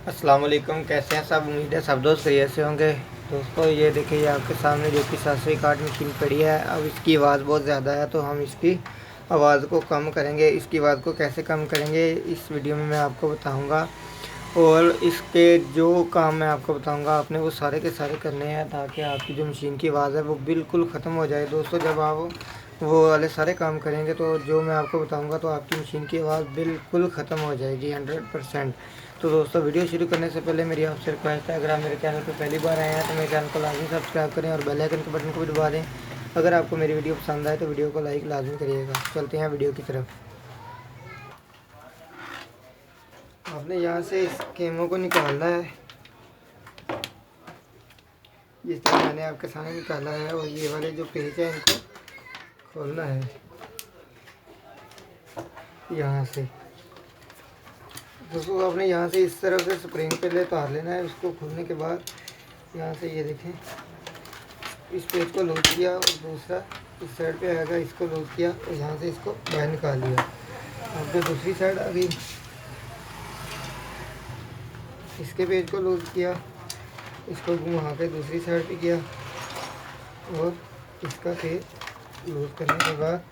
अस्सलाम वालेकुम। कैसे हैं सब? उम्मीद है सब दोस्त खैरियत से होंगे। दोस्तों ये देखिए, ये आपके सामने जो कि 700 काट मशीन पड़ी है। अब इसकी आवाज़ बहुत ज़्यादा है तो हम इसकी आवाज़ को कम करेंगे। इसकी आवाज़ को कैसे कम करेंगे इस वीडियो में मैं आपको बताऊंगा, और इसके जो काम मैं आपको बताऊंगा आपने वो सारे के सारे करने हैं ताकि आपकी जो मशीन की आवाज़ है वो बिल्कुल ख़त्म हो जाए। दोस्तों जब आप वो वाले सारे काम करेंगे तो जो मैं आपको बताऊंगा तो आपकी मशीन की आवाज़ बिल्कुल ख़त्म हो जाएगी 100%। तो दोस्तों वीडियो शुरू करने से पहले मेरी आपसे रिक्वेस्ट है, अगर आप मेरे चैनल पर पहली बार आए हैं तो मेरे चैनल को लाजमी सब्सक्राइब करें और बेल आइकन के बटन को भी दबा दें। अगर आपको मेरी वीडियो पसंद आए तो वीडियो को लाइक लाजमी करिएगा। चलते हैं वीडियो की तरफ। आपने यहाँ से इस केमो को निकालना है, जिस तरह मैंने आपके सामने निकाला है, और ये वाले जो पेज है इनको खोलना है यहाँ से। दोस्तों आपने यहाँ से इस तरफ से स्प्रिंग पहले उतार लेना है। उसको खोलने के बाद यहाँ से ये देखें, इस पेज को लूज किया और दूसरा इस साइड पे आएगा, इसको लूज किया और यहाँ से इसको बाहर निकाल लिया। अब जो दूसरी साइड आ गई, इसके पेज को लूज किया, इसको घुमा के दूसरी साइड पे किया और इसका पेज लूज करने के बाद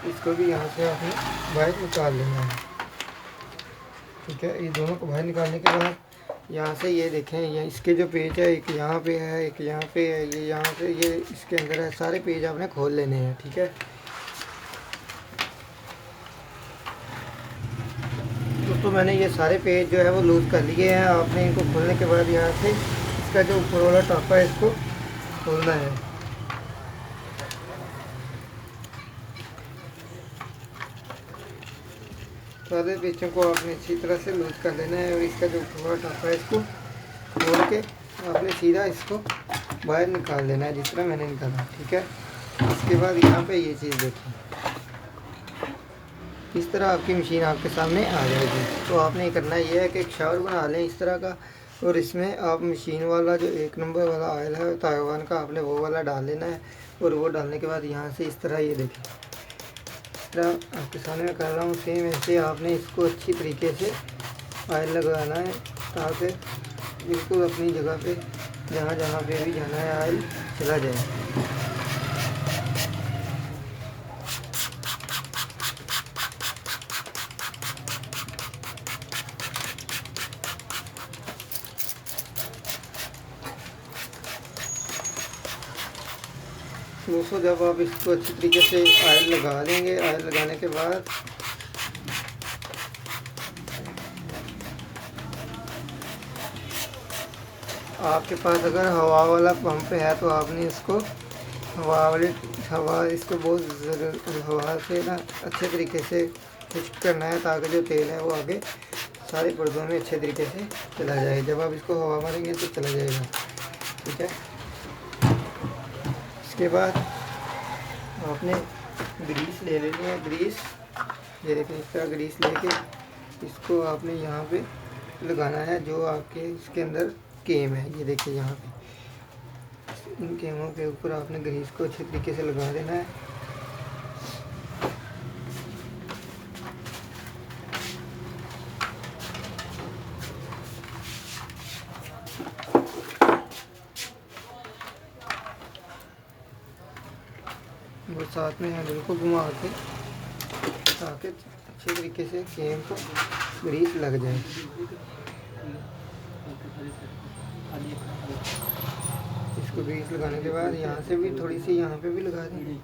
इसको भी यहाँ से आपने बाहर निकाल लेना है। ठीक है, ये दोनों को बाहर निकालने के बाद यहाँ से ये देखें, ये इसके जो पेज है, एक यहाँ पे है, एक यहाँ पे है, ये यहाँ से ये इसके अंदर है। सारे पेज आपने खोल लेने हैं। ठीक है, दोस्तों मैंने ये सारे पेज जो है वो लूज़ कर लिए हैं। आपने इनको खोलने के बाद यहाँ से इसका जो ऊपर वाला टापा है इसको खोलना है। सारे पेचों को आपने अच्छी तरह से लूज कर लेना है और इसका जो ऊपर वाला टापा है इसको खोल के आपने सीधा इसको बाहर निकाल लेना है, जिस तरह मैंने निकाला। ठीक है, इसके बाद यहाँ पे ये चीज़ देखिए, इस तरह आपकी मशीन आपके सामने आ जाएगी। तो आपने ये करना ये है कि एक शावर बना लें इस तरह का, और इसमें आप मशीन वाला जो 1 नंबर वाला ऑयल है ताइवान का, आपने वो वाला डाल लेना है। और वो डालने के बाद यहाँ से इस तरह ये देखें, इस तरह आपके सामने मैं कर रहा हूँ, सेम ऐसे आपने इसको अच्छी तरीके से ऑयल लगाना है ताकि बिल्कुल अपनी जगह पे जहाँ जहाँ पे भी जाना है ऑयल चला जाए। दोस्तों जब आप इसको अच्छी तरीके से ऑयल लगा लेंगे, ऑयल लगाने के बाद आपके पास अगर हवा वाला पंप है तो आपने इसको हवा इसको बहुत हवा से ना अच्छे तरीके से खुश्क करना है ताकि जो तेल है वो आगे सारे पर्दों में अच्छे तरीके से चला जाए। जब आप इसको हवा मारेंगे तो चला जाएगा। ठीक है, इसके बाद आपने ग्रीस ले लेनी है। ग्रीस ये देखिए, इस तरह ग्रीस लेके इसको आपने यहाँ पे लगाना है जो आपके इसके अंदर केम है। ये देखिए यहाँ पे इन केमों के ऊपर आपने ग्रीस को अच्छे तरीके से लगा देना है। वो साथ में हैंडल को घुमा के ताकि अच्छे तरीके से केम को ग्रीस लग जाए। इसको ग्रीस लगाने के बाद यहाँ से भी थोड़ी सी यहाँ पे भी लगा दें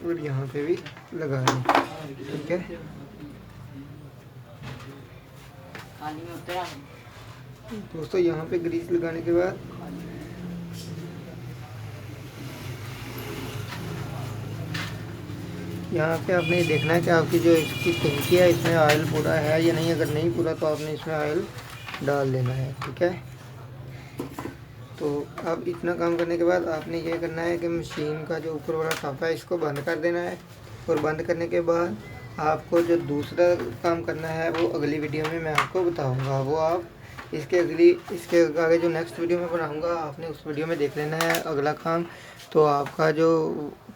और यहाँ पे भी लगा दें। ठीक है, दोस्तों यहाँ पे ग्रीस लगाने के बाद यहाँ पे आपने देखना है कि आपकी जो इसकी टंकी है इसमें ऑयल पूरा है या नहीं। अगर नहीं पूरा तो आपने इसमें ऑयल डाल देना है। ठीक है, तो अब इतना काम करने के बाद आपने ये करना है कि मशीन का जो ऊपर वाला टापा है इसको बंद कर देना है। और बंद करने के बाद आपको जो दूसरा काम करना है वो अगली वीडियो में मैं आपको बताऊँगा। वो आप इसके आगे जो नेक्स्ट वीडियो में बनाऊंगा आपने उस वीडियो में देख लेना है अगला काम। तो आपका जो